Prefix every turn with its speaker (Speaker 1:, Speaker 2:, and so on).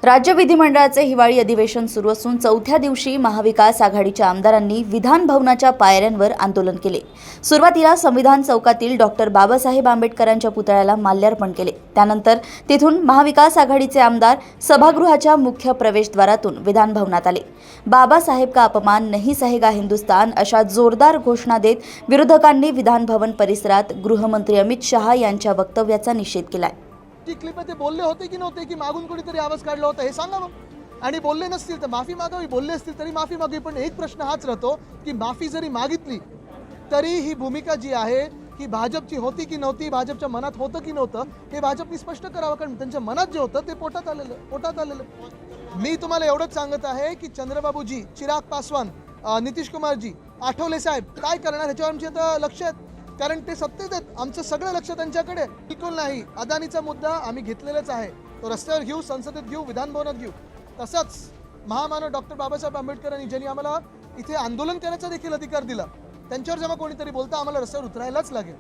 Speaker 1: राज्य विधिमंडळाचे हिवाळी अधिवेशन सुरू असून चौथ्या दिवशी महाविकास आघाडीच्या आमदारांनी विधान भवनाच्या पायऱ्यांवर आंदोलन केले। सुरुवातीला संविधान चौकातील डॉक्टर बाबासाहेब आंबेडकरांच्या पुतळ्याला माल्यार्पण केले। त्यानंतर तिथून महाविकास आघाडीचे आमदार सभागृहाच्या मुख्य प्रवेशद्वारातून विधान भवनात आले। बाबासाहेब का अपमान नहीं सहेगा हिंदुस्तान अशा जोरदार घोषणा देत विरोधकांनी विधान भवन परिसरात गृहमंत्री अमित शहा यांच्या वक्तव्याचा निषेध केलाय।
Speaker 2: ती क्लिप ते बोलले होते की नव्हते की मागून कोणीतरी आवाज काढला होता हे सांगा मग। आणि बोलले नसतील तर माफी मागावी, बोलले असतील तरी माफी मागावी। पण एक प्रश्न हाच राहतो की माफी जरी मागितली तरी ही भूमिका जी आहे की भाजपची होती की नव्हती, भाजपच्या मनात होतं की नव्हतं हे भाजपने स्पष्ट करावं, कारण त्यांच्या मनात जे होतं ते पोटात आलेलं। मी तुम्हाला एवढंच सांगत आहे की चंद्रबाबूजी, चिराग पासवान, नितीश कुमारजी, आठवले साहेब काय करणार ह्याच्यावर आमचे आता लक्ष आहेत, कारण ते सत्तेत आहेत। आमचं सगळं लक्ष त्यांच्याकडे बिलकुल नाही। अदानीचा मुद्दा आम्ही घेतलेलाच आहे, तो रस्त्यावर घेऊ, संसदेत घेऊ, विधान भवनात घेऊ। तसंच महामानव डॉक्टर बाबासाहेब आंबेडकरांनी ज्यांनी आम्हाला इथे आंदोलन करण्याचा देखील अधिकार दिला, त्यांच्यावर जेव्हा कोणीतरी बोलतं आम्हाला रस्त्यावर उतरायलाच लागेल।